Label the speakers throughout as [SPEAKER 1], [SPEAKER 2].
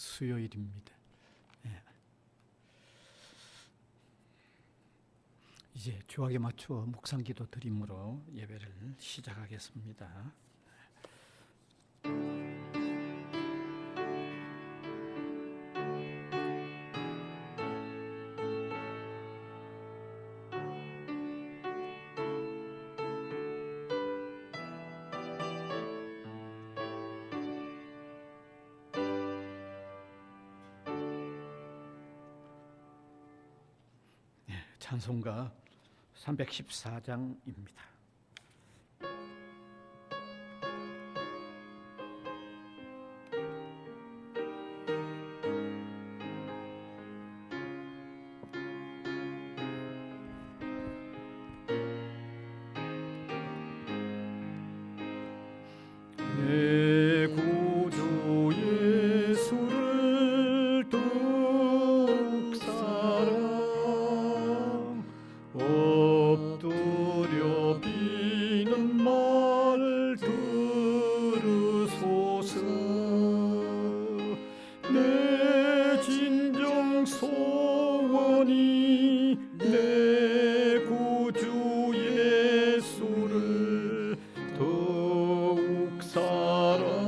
[SPEAKER 1] 수요일입니다. 이제 주학에 맞추어 묵상기도 드림으로 예배를 시작하겠습니다. 찬송가 314장입니다. 내 구주 예수를 더욱 사랑 엎드려 비는 말 들으소서. 내 진정 소원이 내 구주 예수를 더욱 사랑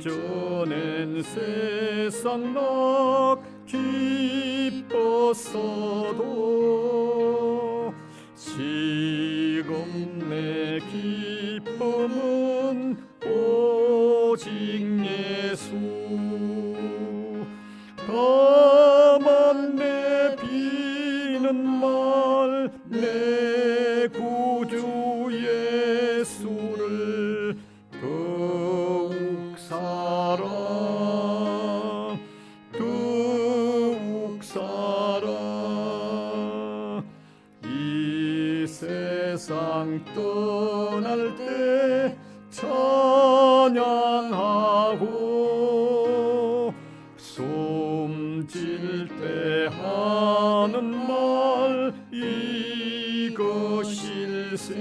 [SPEAKER 1] 이전엔 세상 나 기뻤어도 지금 내 기쁨은 오직 예수. 다만 내 비는 말 내 구주 예수를 더욱 사랑 이 세상 떠날 때 찬양하고 숨질 때 하는 말 이것일세.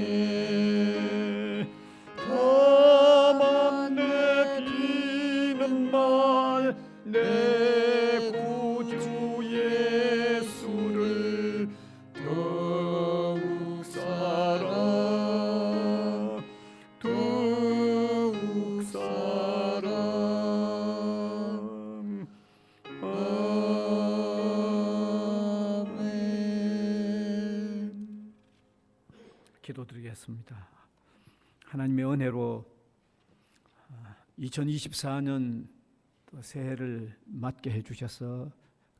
[SPEAKER 1] 다만 내 비는 말 내 구주 예수를 더욱 사랑 아멘. 기도드리겠습니다. 하나님의 은혜로 2024년 또 새해를 맞게 해주셔서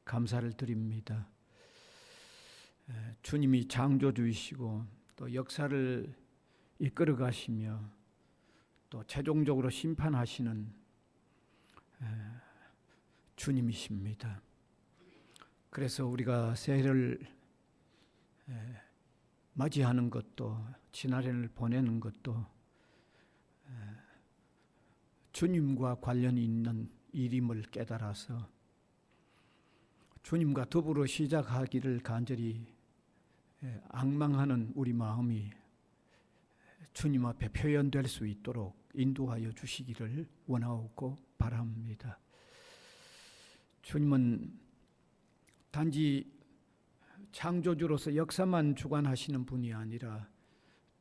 [SPEAKER 1] 감사를 드립니다. 주님이 창조주이시고 또 역사를 이끌어 가시며 또 최종적으로 심판하시는 주님이십니다. 그래서 우리가 새해를 맞이하는 것도 지난해를 보내는 것도 주님과 관련이 있는 일임을 깨달아서 주님과 더불어 시작하기를 간절히 앙망하는 우리 마음이 주님 앞에 표현될 수 있도록 인도하여 주시기를 원하고 바랍니다. 주님은 단지 창조주로서 역사만 주관하시는 분이 아니라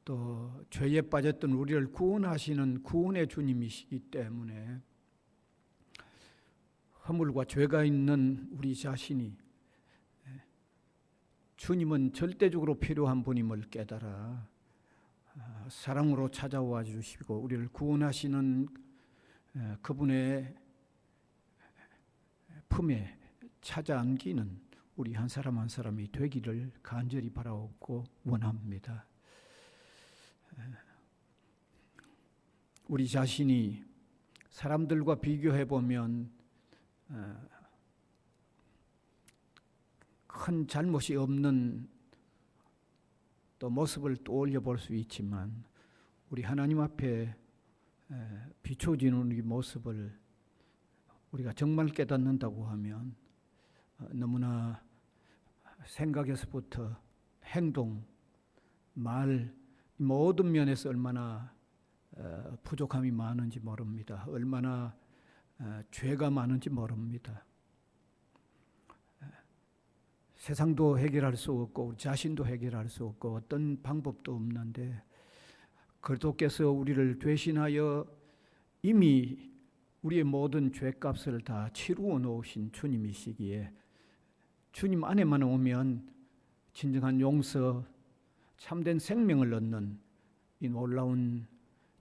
[SPEAKER 1] 또 죄에 빠졌던 우리를 구원하시는 구원의 주님이시기 때문에 허물과 죄가 있는 우리 자신이 주님은 절대적으로 필요한 분임을 깨달아 사랑으로 찾아와 주시고 우리를 구원하시는 그분의 품에 찾아 안기는 우리 한 사람 한 사람이 되기를 간절히 바라옵고 원합니다. 우리 자신이 사람들과 비교해 보면 큰 잘못이 없는 또 모습을 떠올려 볼 수 있지만 우리 하나님 앞에 비춰지는 이 모습을 우리가 정말 깨닫는다고 하면 너무나 생각에서부터 행동, 말 모든 면에서 얼마나 부족함이 많은지 모릅니다. 얼마나 죄가 많은지 모릅니다. 세상도 해결할 수 없고 우리 자신도 해결할 수 없고 어떤 방법도 없는데 그리스도께서 우리를 대신하여 이미 우리의 모든 죄값을 다 치루어 놓으신 주님이시기에 주님 안에만 오면 진정한 용서, 참된 생명을 얻는 이 놀라운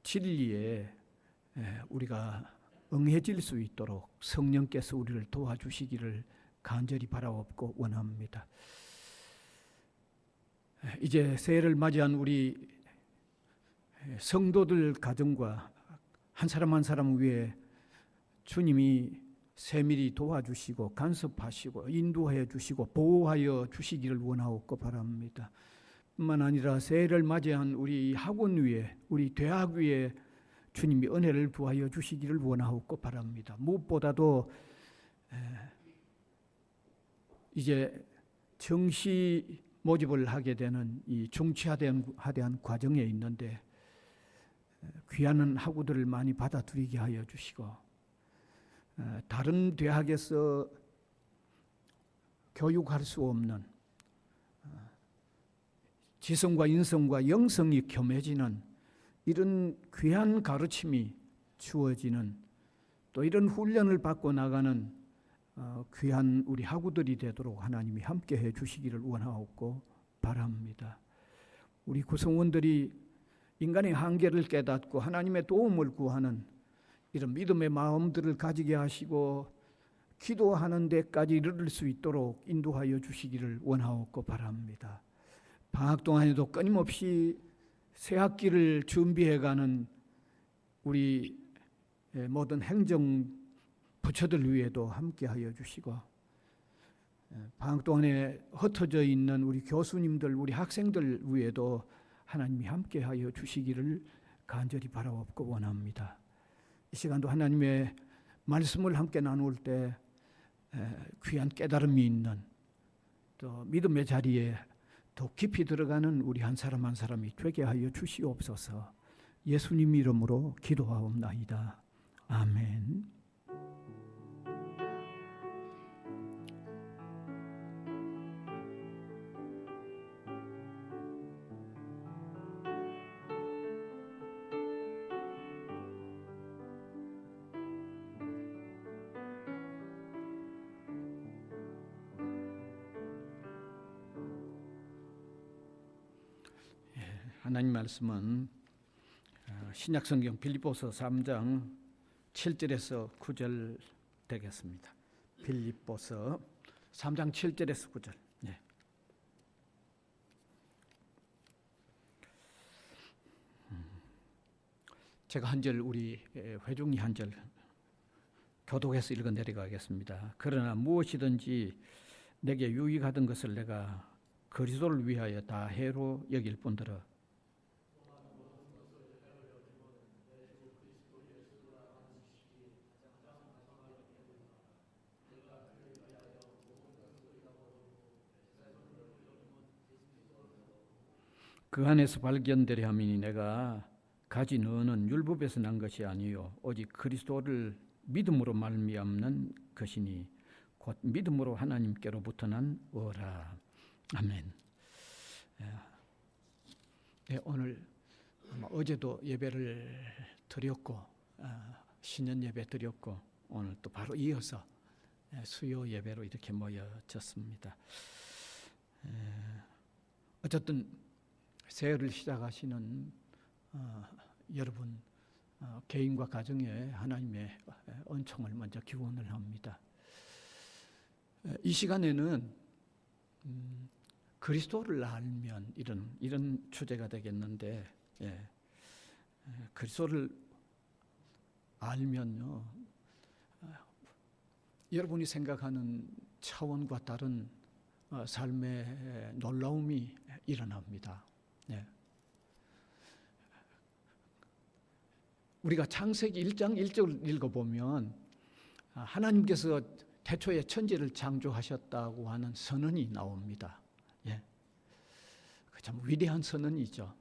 [SPEAKER 1] 진리에 우리가 응해질 수 있도록 성령께서 우리를 도와주시기를 간절히 바라옵고 원합니다. 이제 새해를 맞이한 우리 성도들 가정과 한 사람 한 사람 위에 주님이 세밀히 도와주시고 간섭하시고 인도해 주시고 보호하여 주시기를 원하옵고 바랍니다. 뿐만 아니라 새해를 맞이한 우리 학원 위에 우리 대학 위에 주님이 은혜를 부하여 주시기를 원하옵고 바랍니다. 무엇보다도 이제 정시 모집을 하게 되는 이 중취하대한 과정에 있는데 귀한 학우들을 많이 받아들이게 하여 주시고 다른 대학에서 교육할 수 없는 지성과 인성과 영성이 겸해지는 이런 귀한 가르침이 주어지는 또 이런 훈련을 받고 나가는 귀한 우리 학우들이 되도록 하나님이 함께해 주시기를 원하옵고 바랍니다. 우리 구성원들이 인간의 한계를 깨닫고 하나님의 도움을 구하는 이런 믿음의 마음들을 가지게 하시고 기도하는 데까지 이르를 수 있도록 인도하여 주시기를 원하옵고 바랍니다. 방학 동안에도 끊임없이 새 학기를 준비해가는 우리 모든 행정 부처들 위에도 함께하여 주시고 방학 동안에 흩어져 있는 우리 교수님들, 우리 학생들 위에도 하나님이 함께하여 주시기를 간절히 바라옵고 원합니다. 이 시간도 하나님의 말씀을 함께 나눌 때 귀한 깨달음이 있는 또 믿음의 자리에 더 깊이 들어가는 우리 한 사람 한 사람이 되게 하여 주시옵소서. 예수님 이름으로 기도하옵나이다. 아멘. 하나님 말씀은 신약성경 빌립보서 3장 7절에서 9절 되겠습니다. 빌립보서 3장 7절에서 9절. 네. 제가 한 절 우리 회중이 한 절 교독해서 읽어 내려가겠습니다. 그러나 무엇이든지 내게 유익하던 것을 내가 그리스도를 위하여 다 해로 여길 뿐더러 그 안에서 발견되려 함이니 내가 가진 의는 율법에서 난 것이 아니요 오직 그리스도를 믿음으로 말미암는 것이니 곧 믿음으로 하나님께로부터 난 의라. 아멘. 오늘 어제도 예배를 드렸고 신년 예배 드렸고 오늘 또 바로 이어서 수요 예배로 이렇게 모여졌습니다. 어쨌든 새해를 시작하시는 여러분 개인과 가정에 하나님의 은총을 먼저 기원을 합니다. 이 시간에는 그리스도를 알면 이런 주제가 되겠는데 그리스도를 알면요 여러분이 생각하는 차원과 다른 삶의 놀라움이 일어납니다. 우리가 창세기 1장 1절을 읽어보면 하나님께서 태초에 천지를 창조하셨다고 하는 선언이 나옵니다. 참 위대한 선언이죠.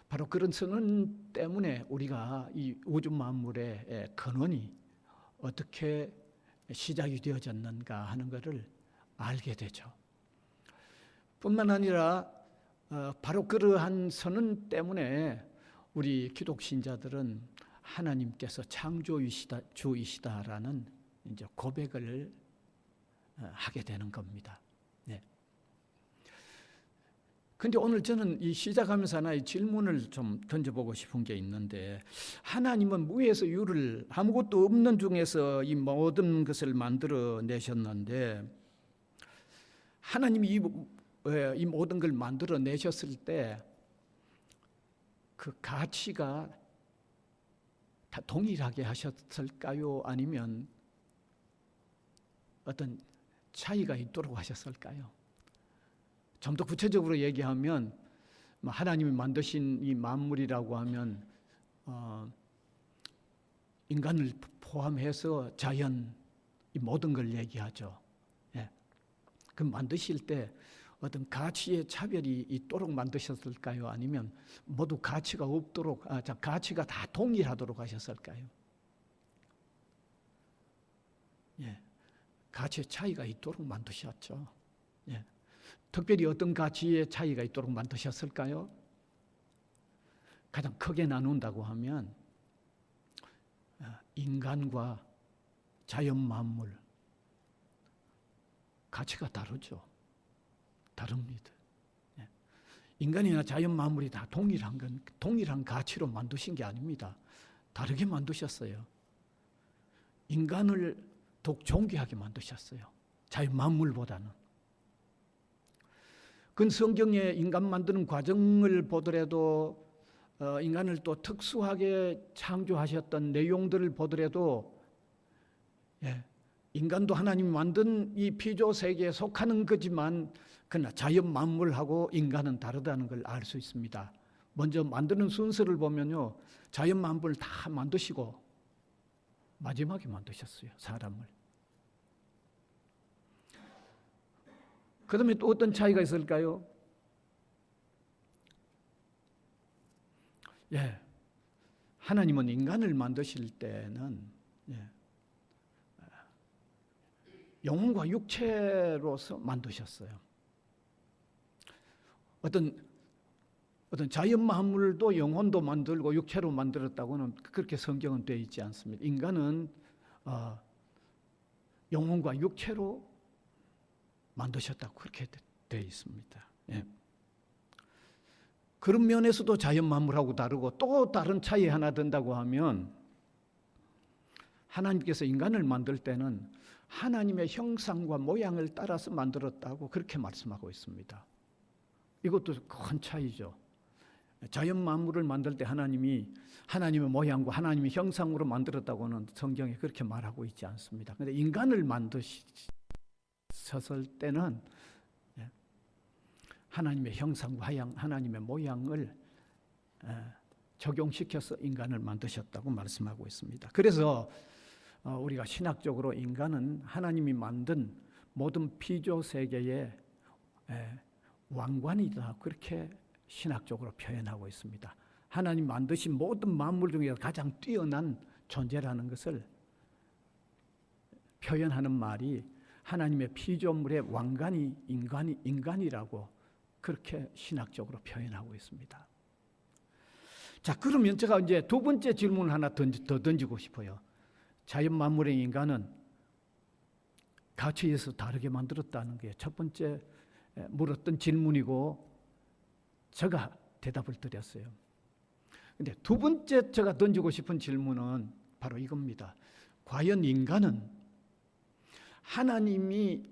[SPEAKER 1] 바로 그런 선언 때문에 우리가 이 우주 만물의 근원이 어떻게 시작이 되어졌는가 하는 것을 알게 되죠. 뿐만 아니라 바로 그러한 선언 때문에 우리 기독 신자들은 하나님께서 창조주이시다라는 이제 고백을 하게 되는 겁니다. 네. 근데 오늘 저는 이 시작하면서 하나의 질문을 좀 던져보고 싶은 게 있는데, 하나님은 무에서 유를 아무것도 없는 중에서 이 모든 것을 만들어 내셨는데, 하나님이 이 모든 걸 만들어 내셨을 때 그 가치가 다 동일하게 하셨을까요? 아니면 어떤 차이가 있도록 하셨을까요? 좀 더 구체적으로 얘기하면 하나님이 만드신 이 만물이라고 하면 인간을 포함해서 자연 이 모든 걸 얘기하죠. 예. 그 만드실 때 어떤 가치의 차별이 있도록 만드셨을까요? 아니면 모두 가치가 없도록, 가치가 다 동일하도록 하셨을까요? 예. 가치의 차이가 있도록 만드셨죠. 예. 특별히 어떤 가치의 차이가 있도록 만드셨을까요? 가장 크게 나눈다고 하면 인간과 자연 만물 가치가 다르죠. 다릅니다. 인간이나 자연 만물이 다 동일한 가치로 만드신 게 아닙니다. 다르게 만드셨어요. 인간을 더욱 존귀하게 만드셨어요. 자연 만물보다는. 그 성경에 인간 만드는 과정을 보더라도 인간을 또 특수하게 창조하셨던 내용들을 보더라도 인간도 하나님이 만든 이 피조 세계에 속하는 거지만 그러나 자연 만물하고 인간은 다르다는 걸 알 수 있습니다. 먼저 만드는 순서를 보면요, 자연 만물을 다 만드시고 마지막에 만드셨어요, 사람을. 그 다음에 또 어떤 차이가 있을까요? 하나님은 인간을 만드실 때는 영혼과 육체로서 만드셨어요. 어떤 자연 만물도 영혼도 만들고 육체로 만들었다고는 그렇게 성경은 되어 있지 않습니다. 인간은 영혼과 육체로 만드셨다고 그렇게 되어 있습니다. 그런 면에서도 자연 만물하고 다르고, 또 다른 차이 하나 든다고 하면 하나님께서 인간을 만들 때는 하나님의 형상과 모양을 따라서 만들었다고 그렇게 말씀하고 있습니다. 이것도 큰 차이죠. 자연 만물을 만들 때 하나님이 하나님의 모양과 하나님의 형상으로 만들었다고는 성경에 그렇게 말하고 있지 않습니다. 그런데 인간을 만드셨을 때는 하나님의 형상과 하나님의 모양을 적용시켜서 인간을 만드셨다고 말씀하고 있습니다. 그래서 우리가 신학적으로 인간은 하나님이 만든 모든 피조 세계의 왕관이다, 그렇게 신학적으로 표현하고 있습니다. 하나님 만드신 모든 만물 중에 가장 뛰어난 존재라는 것을 표현하는 말이 하나님의 피조물의 왕관이 인간이라고 그렇게 신학적으로 표현하고 있습니다. 자, 그러면 제가 이제 두 번째 질문을 하나 더 던지고 싶어요. 자연 만물의 인간은 가치에서 다르게 만들었다는 게 첫 번째 물었던 질문이고, 제가 대답을 드렸어요. 근데 두 번째 제가 던지고 싶은 질문은 바로 이겁니다. 과연 인간은 하나님이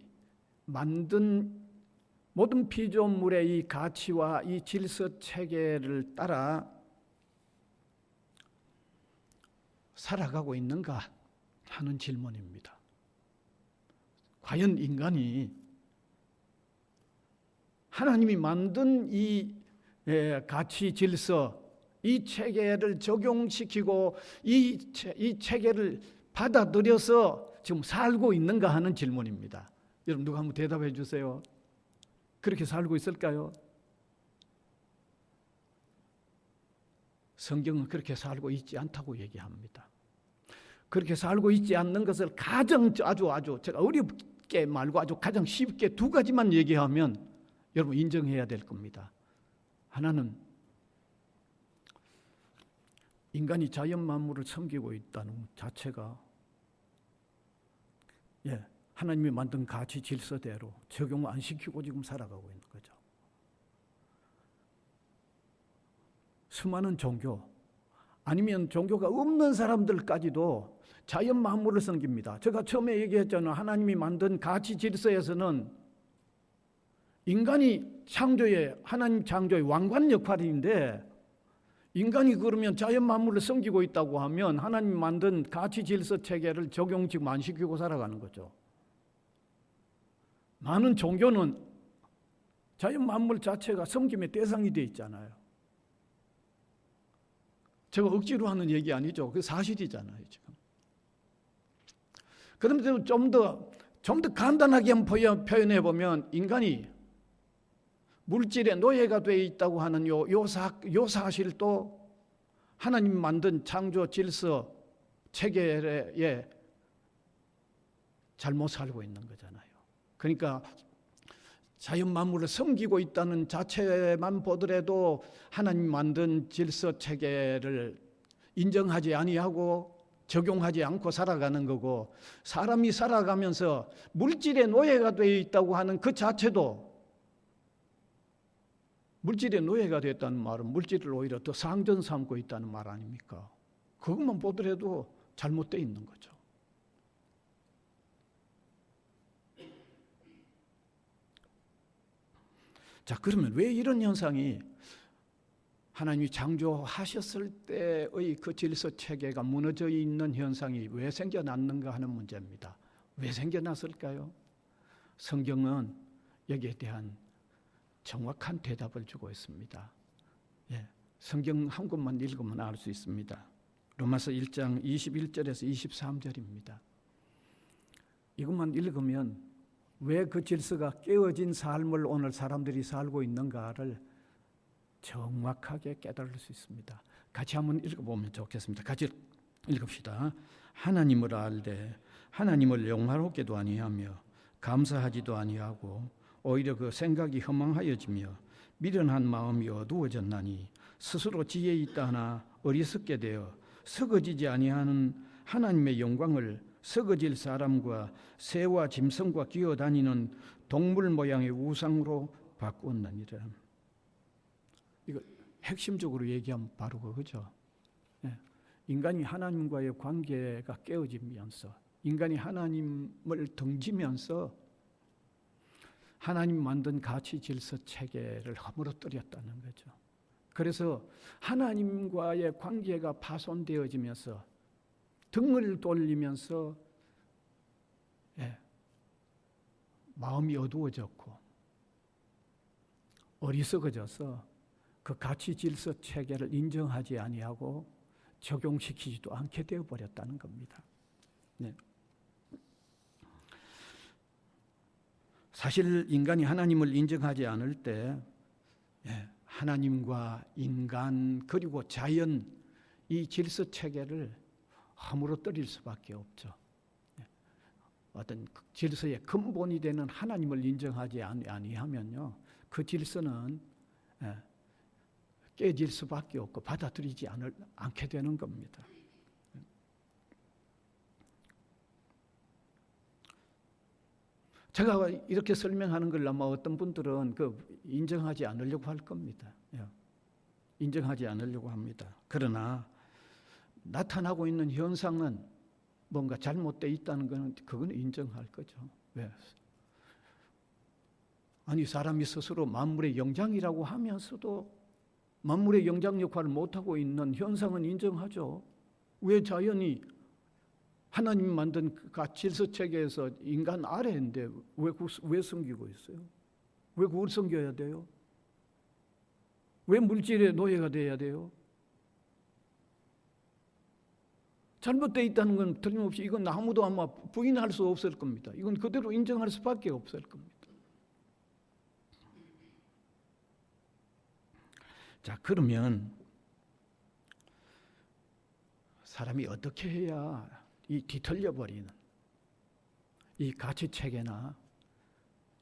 [SPEAKER 1] 만든 모든 피조물의 이 가치와 이 질서 체계를 따라 살아가고 있는가 하는 질문입니다. 과연 인간이 하나님이 만든 이 가치 질서, 이 체계를 적용시키고 이 체계를 받아들여서 지금 살고 있는가 하는 질문입니다. 여러분, 누가 한번 대답해 주세요. 그렇게 살고 있을까요? 성경은 그렇게 살고 있지 않다고 얘기합니다. 그렇게 살고 있지 않는 것을 가장 아주 제가 어렵게 말고 아주 가장 쉽게 두 가지만 얘기하면 여러분 인정해야 될 겁니다. 하나는 인간이 자연 만물을 섬기고 있다는 자체가 하나님이 만든 가치 질서대로 적용 안 시키고 지금 살아가고 있는 거죠. 수많은 종교 아니면 종교가 없는 사람들까지도 자연 만물을 섬깁니다. 제가 처음에 얘기했잖아요. 하나님이 만든 가치 질서에서는 인간이 하나님 창조의 왕관 역할인데 인간이 그러면 자연 만물을 섬기고 있다고 하면 하나님 만든 가치 질서 체계를 적용 지금 안 시키고 살아가는 거죠. 많은 종교는 자연 만물 자체가 섬김의 대상이 되어 있잖아요. 제가 억지로 하는 얘기 아니죠. 그 사실이잖아요, 지금. 그런데 좀 더 간단하게 한번 표현해 보면 인간이 물질의 노예가 되어 있다고 하는 요 사실도 하나님 만든 창조 질서 체계에 잘못 살고 있는 거잖아요. 그러니까 자연 만물을 섬기고 있다는 자체만 보더라도 하나님 만든 질서 체계를 인정하지 아니하고 적용하지 않고 살아가는 거고, 사람이 살아가면서 물질의 노예가 되어 있다고 하는 그 자체도, 물질의 노예가 됐다는 말은 물질을 오히려 더 상전 삼고 있다는 말 아닙니까? 그것만 보더라도 잘못되어 있는 거죠. 자, 그러면 왜 이런 현상이 하나님이 창조하셨을 때의 그 질서 체계가 무너져 있는 현상이 왜 생겨났는가 하는 문제입니다. 왜 생겨났을까요? 성경은 여기에 대한 정확한 대답을 주고 있습니다. 성경 한 권만 읽으면 알 수 있습니다. 로마서 1장 21절에서 23절입니다. 이것만 읽으면 왜 그 질서가 깨어진 삶을 오늘 사람들이 살고 있는가를 정확하게 깨달을 수 있습니다. 같이 한번 읽어보면 좋겠습니다. 같이 읽읍시다. 하나님을 알되 하나님을 영화롭게도 아니하며 감사하지도 아니하고 오히려 그 생각이 허망하여지며 미련한 마음이 어두워졌나니 스스로 지혜 있다 하나 어리석게 되어 썩어지지 아니하는 하나님의 영광을 썩어질 사람과 새와 짐승과 기어다니는 동물 모양의 우상으로 바꾸었느니라. 이거 핵심적으로 얘기하면 바로 그거죠. 인간이 하나님과의 관계가 깨어지면서 인간이 하나님을 등지면서 하나님 만든 가치 질서 체계를 허물어뜨렸다는 거죠. 그래서 하나님과의 관계가 파손되어지면서 등을 돌리면서 마음이 어두워졌고 어리석어져서 그 가치 질서 체계를 인정하지 아니하고 적용시키지도 않게 되어버렸다는 겁니다. 사실 인간이 하나님을 인정하지 않을 때 하나님과 인간 그리고 자연 이 질서 체계를 허물어뜨릴 수밖에 없죠. 어떤 질서의 근본이 되는 하나님을 인정하지 아니하면요, 그 질서는 깨질 수밖에 없고 받아들이지 않게 되는 겁니다. 제가 이렇게 설명하는 걸 아마 어떤 분들은 인정하지 않으려고 할 겁니다. 인정하지 않으려고 합니다. 그러나 나타나고 있는 현상은 뭔가 잘못되어 있다는 것은 그건 인정할 거죠. 왜? 아니 사람이 스스로 만물의 영장이라고 하면서도 만물의 영장 역할을 못하고 있는 현상은 인정하죠. 왜 자연이 하나님 만든 그 질서 체계에서 인간 아래인데 왜 섬기고 있어요? 왜 그걸 섬겨야 돼요? 왜 물질의 노예가 돼야 돼요? 잘못되어 있다는 건 틀림없이 이건 아무도 아마 부인할 수 없을 겁니다. 이건 그대로 인정할 수밖에 없을 겁니다. 자, 그러면 사람이 어떻게 해야 이 뒤틀려 버리는 이 가치 체계나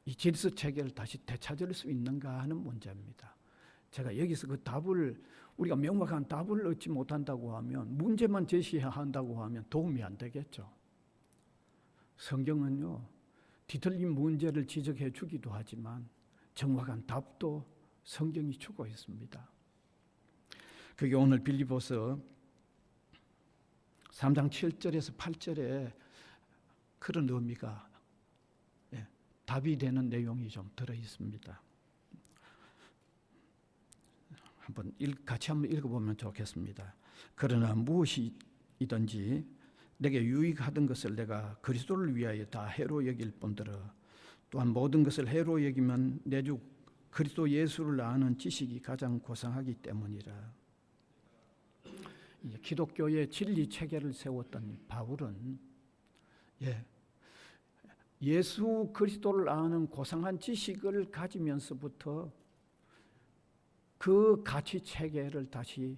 [SPEAKER 1] 이 질서 체계를 다시 되찾을 수 있는가 하는 문제입니다. 제가 여기서 그 답을 우리가 명확한 답을 얻지 못한다고 하면 문제만 제시해야 한다고 하면 도움이 안 되겠죠. 성경은요, 뒤틀린 문제를 지적해 주기도 하지만 정확한 답도 성경이 주고 있습니다. 그게 오늘 빌립보서 3장 7절에서 8절에 그런 의미가 답이 되는 내용이 좀 들어 있습니다. 같이 한번 읽어보면 좋겠습니다. 그러나 무엇이든지 내게 유익하던 것을 내가 그리스도를 위하여 다 해로 여길 뿐더러 또한 모든 것을 해로 여기면 내 주 그리스도 예수를 아는 지식이 가장 고상하기 때문이라. 기독교의 진리 체계를 세웠던 바울은 예수 그리스도를 아는 고상한 지식을 가지면서부터 그 가치 체계를 다시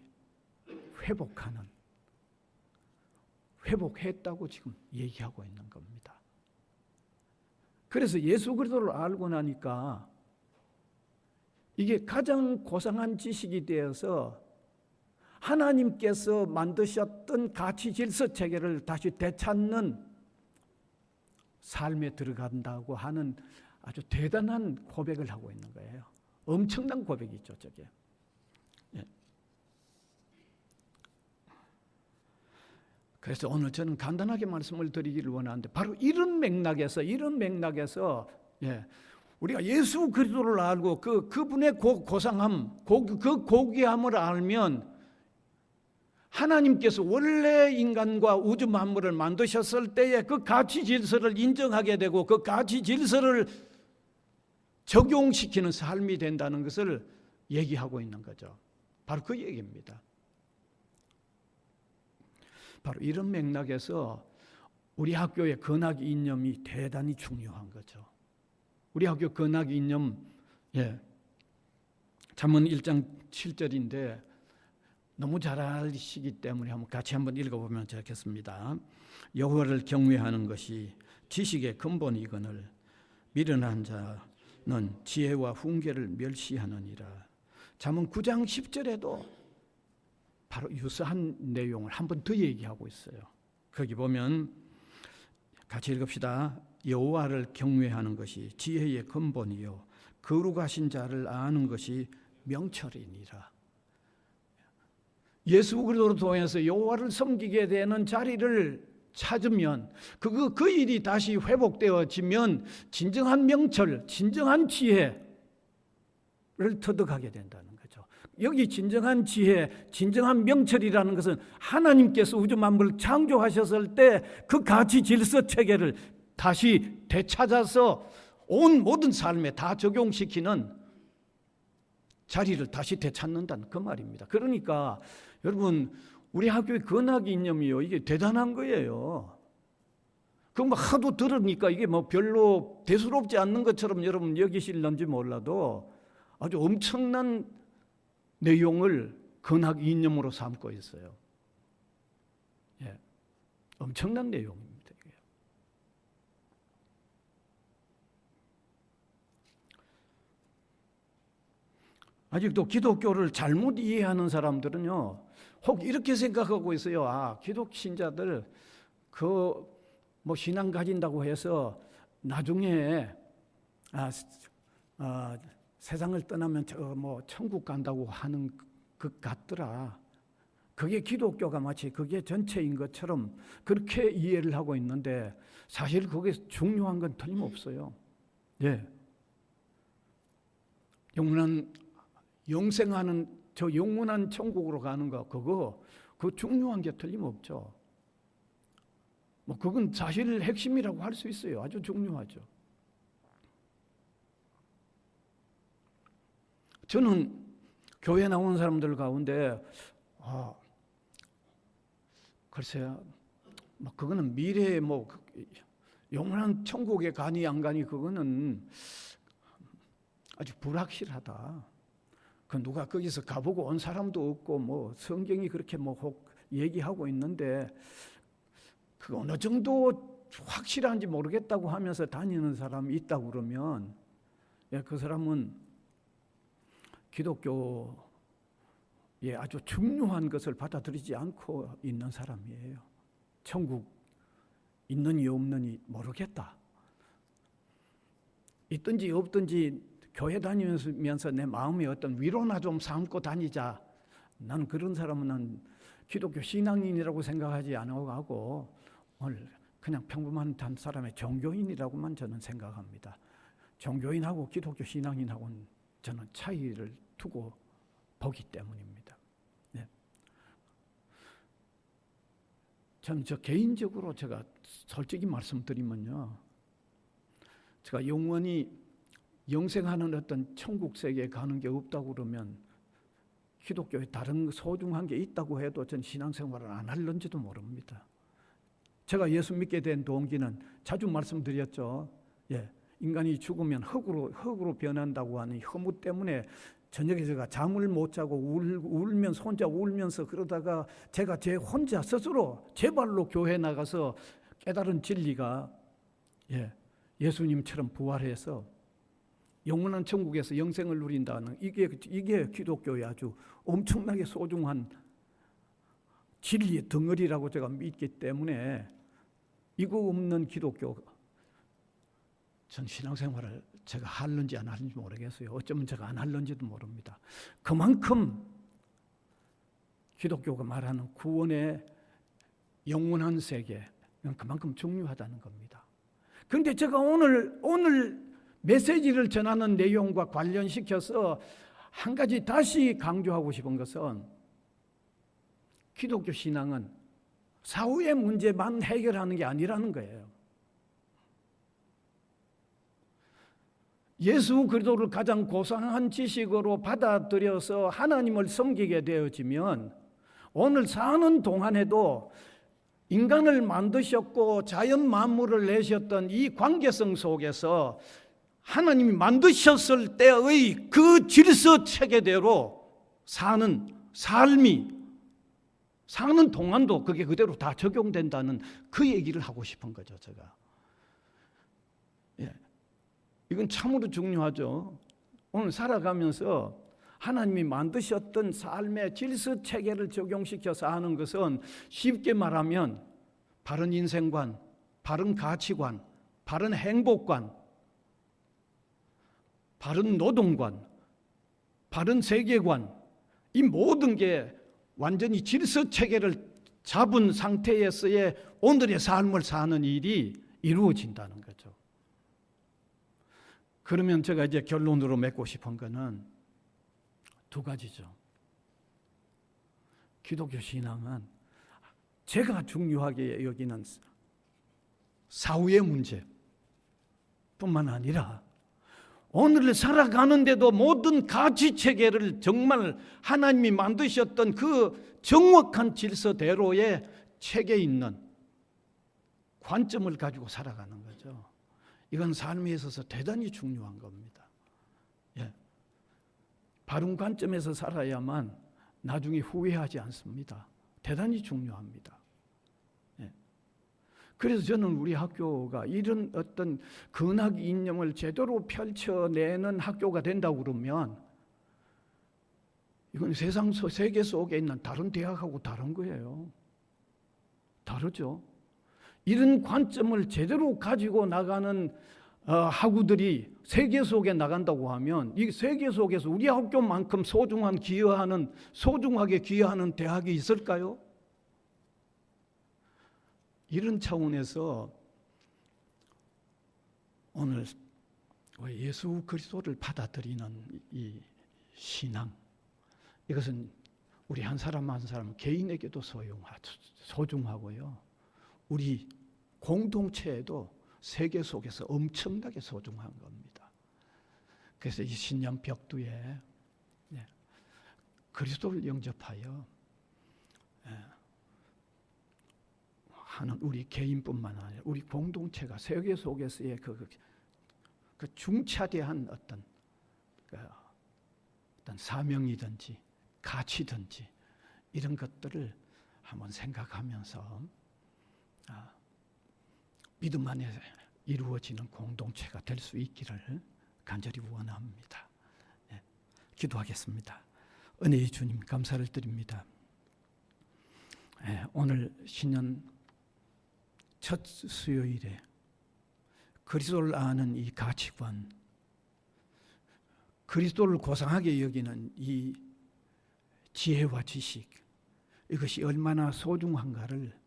[SPEAKER 1] 회복했다고 지금 얘기하고 있는 겁니다. 그래서 예수 그리스도를 알고 나니까 이게 가장 고상한 지식이 되어서 하나님께서 만드셨던 가치 질서 체계를 다시 되찾는 삶에 들어간다고 하는 아주 대단한 고백을 하고 있는 거예요. 엄청난 고백이죠, 저게. 그래서 오늘 저는 간단하게 말씀을 드리기를 원하는데 바로 이런 맥락에서 우리가 예수 그리스도를 알고 그분의 고상함, 그 고귀함을 알면 하나님께서 원래 인간과 우주 만물을 만드셨을 때에 그 가치 질서를 인정하게 되고 그 가치 질서를 적용시키는 삶이 된다는 것을 얘기하고 있는 거죠. 바로 그 얘기입니다. 바로 이런 맥락에서 우리 학교의 건학 이념이 대단히 중요한 거죠. 우리 학교 건학 이념, 잠언 1장 7절인데 너무 잘 아시기 때문에 같이 한번 읽어보면 좋겠습니다. 여호와를 경외하는 것이 지식의 근본이거늘 미련한 자는 지혜와 훈계를 멸시하느니라. 잠언 9장 10절에도 바로 유사한 내용을 한 번 더 얘기하고 있어요. 거기 보면 같이 읽읍시다. 여호와를 경외하는 것이 지혜의 근본이요 거룩하신 자를 아는 것이 명철이니라. 예수 그리스도를 통해서 여호와를 섬기게 되는 자리를 찾으면 그 일이 다시 회복되어지면 진정한 명철, 진정한 지혜를 터득하게 된다는 거죠. 여기 진정한 지혜, 진정한 명철이라는 것은 하나님께서 우주 만물을 창조하셨을 때 그 가치 질서 체계를 다시 되찾아서 온 모든 삶에 다 적용시키는 자리를 다시 되찾는다는 그 말입니다. 그러니까 여러분 우리 학교의 건학 이념이요, 이게 대단한 거예요. 그럼 하도 들으니까 이게 별로 대수롭지 않는 것처럼 여러분 여기실런지 몰라도 아주 엄청난 내용을 건학 이념으로 삼고 있어요. 엄청난 내용입니다. 이게. 아직도 기독교를 잘못 이해하는 사람들은요, 혹 이렇게 생각하고 있어요. 기독 신자들 신앙 가진다고 해서 나중에 세상을 떠나면 천국 간다고 하는 것 같더라. 그게 기독교가 마치 그게 전체인 것처럼 그렇게 이해를 하고 있는데 사실 그게 중요한 건 틀림없어요. 영생하는 저 영원한 천국으로 가는 거 그거 중요한 게 틀림없죠. 그건 사실 핵심이라고 할 수 있어요. 아주 중요하죠. 저는 교회 나오는 사람들 가운데 글쎄요, 그거는 미래에 영원한 천국에 가니 안 가니 그거는 아주 불확실하다. 누가 거기서 가보고 온 사람도 없고 성경이 그렇게 혹 얘기하고 있는데 그 어느 정도 확실한지 모르겠다고 하면서 다니는 사람이 있다고 그러면 그 사람은 기독교의 아주 중요한 것을 받아들이지 않고 있는 사람이에요. 천국 있느니 없느니 모르겠다. 있든지 없든지 교회 다니면서 내 마음에 어떤 위로나 좀 삼고 다니자. 나는 그런 사람은 기독교 신앙인이라고 생각하지 않아가고 오늘 그냥 평범한 한 사람의 종교인이라고만 저는 생각합니다. 종교인하고 기독교 신앙인하고는 저는 차이를 두고 보기 때문입니다. 네. 저는 개인적으로 제가 솔직히 말씀드리면요, 제가 영원히 영생하는 어떤 천국 세계에 가는 게 없다고 그러면 기독교에 다른 소중한 게 있다고 해도 전 신앙생활을 안 할런지도 모릅니다. 제가 예수 믿게 된 동기는 자주 말씀드렸죠. 인간이 죽으면 흙으로 변한다고 하는 허무 때문에 저녁에 제가 잠을 못 자고 울면서 혼자 울면서 그러다가 제가 제 혼자 스스로 제 발로 교회 나가서 깨달은 진리가 예수님처럼 부활해서 영원한 천국에서 영생을 누린다는 이게 기독교의 아주 엄청나게 소중한 진리의 덩어리라고 제가 믿기 때문에 이거 없는 기독교 전 신앙생활을 제가 할는지 안 할는지 모르겠어요. 어쩌면 제가 안 할는지도 모릅니다. 그만큼 기독교가 말하는 구원의 영원한 세계 그만큼 중요하다는 겁니다. 그런데 제가 오늘 메시지를 전하는 내용과 관련시켜서 한 가지 다시 강조하고 싶은 것은 기독교 신앙은 사후의 문제만 해결하는 게 아니라는 거예요. 예수 그리스도를 가장 고상한 지식으로 받아들여서 하나님을 섬기게 되어지면 오늘 사는 동안에도 인간을 만드셨고 자연 만물을 내셨던 이 관계성 속에서 하나님이 만드셨을 때의 그 질서 체계대로 사는 삶이 사는 동안도 그게 그대로 다 적용된다는 그 얘기를 하고 싶은 거죠, 제가. 이건 참으로 중요하죠. 오늘 살아가면서 하나님이 만드셨던 삶의 질서 체계를 적용시켜서 하는 것은 쉽게 말하면 바른 인생관, 바른 가치관, 바른 행복관, 바른 노동관, 바른 세계관, 이 모든 게 완전히 질서 체계를 잡은 상태에서의 오늘의 삶을 사는 일이 이루어진다는 거죠. 그러면 제가 이제 결론으로 맺고 싶은 거는 두 가지죠. 기독교 신앙은 제가 중요하게 여기는 사후의 문제뿐만 아니라 오늘을 살아가는데도 모든 가치체계를 정말 하나님이 만드셨던 그 정확한 질서대로의 체계에 있는 관점을 가지고 살아가는 거죠. 이건 삶에 있어서 대단히 중요한 겁니다. 바른 관점에서 살아야만 나중에 후회하지 않습니다. 대단히 중요합니다. 그래서 저는 우리 학교가 이런 어떤 근학 이념을 제대로 펼쳐내는 학교가 된다고 그러면 이건 세계 속에 있는 다른 대학하고 다른 거예요. 다르죠. 이런 관점을 제대로 가지고 나가는 학우들이 세계 속에 나간다고 하면 이 세계 속에서 우리 학교만큼 소중하게 기여하는 대학이 있을까요? 이런 차원에서 오늘 예수 그리스도를 받아들이는 이 신앙, 이것은 우리 한 사람 한 사람 개인에게도 소중하고요. 우리 공동체에도 세계 속에서 엄청나게 소중한 겁니다. 그래서 이 신년 벽두에 그리스도를 영접하여 하는 우리 개인뿐만 아니라 우리 공동체가 세계 속에서의 그 중차대한 어떤 사명이든지 가치든지 이런 것들을 한번 생각하면서 믿음 안에 이루어지는 공동체가 될 수 있기를 간절히 원합니다. 네, 기도하겠습니다. 은혜의 주님 감사를 드립니다. 오늘 신년 첫 수요일에 그리스도를 아는 이 가치관, 그리스도를 고상하게 여기는 이 지혜와 지식, 이것이 얼마나 소중한가를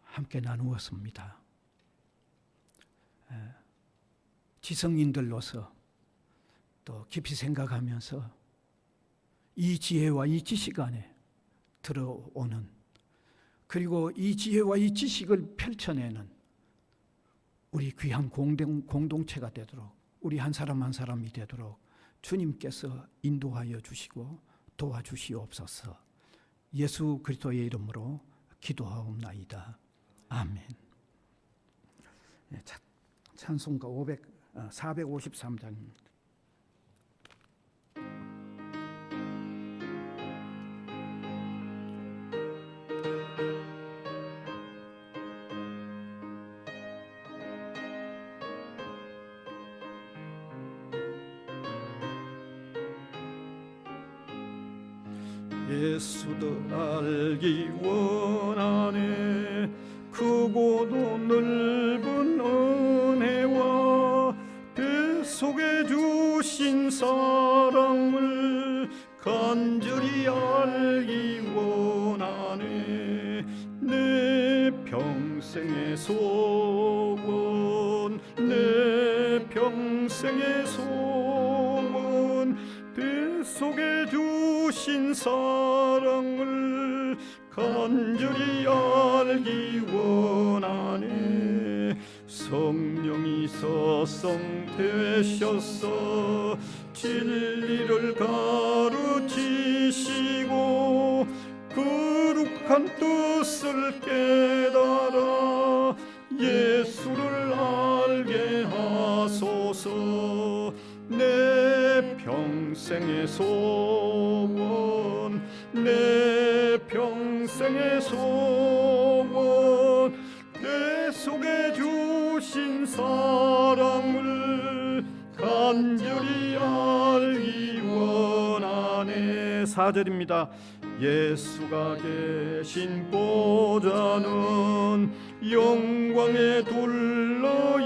[SPEAKER 1] 함께 나누었습니다. 지성인들로서 또 깊이 생각하면서 이 지혜와 이 지식 안에 들어오는, 그리고 이 지혜와 이 지식을 펼쳐내는 우리 귀한 공동체가 되도록, 우리 한 사람 한 사람이 되도록 주님께서 인도하여 주시고 도와주시옵소서. 예수 그리스도의 이름으로 기도하옵나이다. 아멘. 찬송가 453장입니다. 예수도 알기 원하네. 크고도 넓은 은혜와 뱃속에 주신 사랑을 간절히 알기 원하네. 내 평생의 소원, 내 평생의 소원, 뱃속에 주신 사랑을 간절히 알기 원하네. 성령이 서성되셔서 진리를 가르치시고 거룩한 뜻을 깨달아 예수를 알게 하소서. 내 평생의 소원, 내 평생의 소원, 내 속에 주신 사랑을 간절히 알기 원하네. 4절입니다. 예수가 계신 보좌는 영광에 둘러있도다.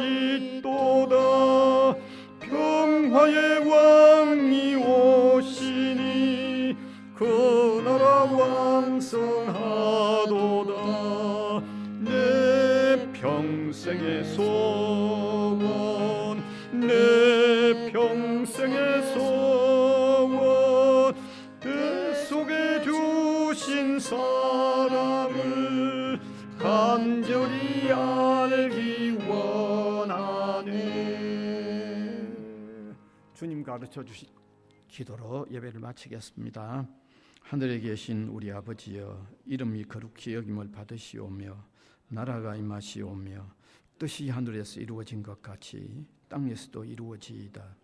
[SPEAKER 1] 평화의 왕이 오시니 그 나라 왕성하도다. 내 평생의 소원, 내 평생의 소원, 내 속에 주신 사랑을 간절히 알기 원하네. 주님 가르쳐 주신 기도로 예배를 마치겠습니다. 하늘에 계신 우리 아버지여, 이름이 거룩히 여김을 받으시오며 나라가 임하시오며 뜻이 하늘에서 이루어진 것 같이 땅에서도 이루어지이다.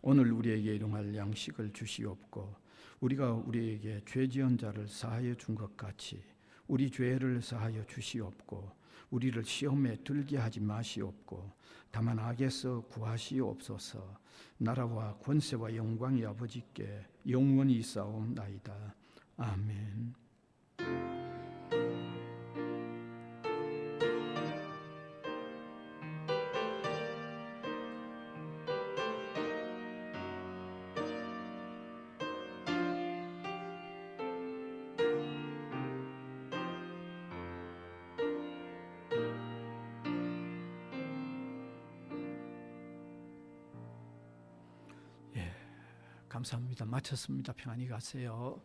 [SPEAKER 1] 오늘 우리에게 일용할 양식을 주시옵고 우리가 우리에게 죄 지은 자를 사하여 준 것 같이 우리 죄를 사하여 주시옵고 우리를 시험에 들게 하지 마시옵고 다만 악에서 구하시옵소서. 나라와 권세와 영광이 아버지께 영원히 있사옵나이다. 아멘. 감사합니다. 마쳤습니다. 평안히 가세요.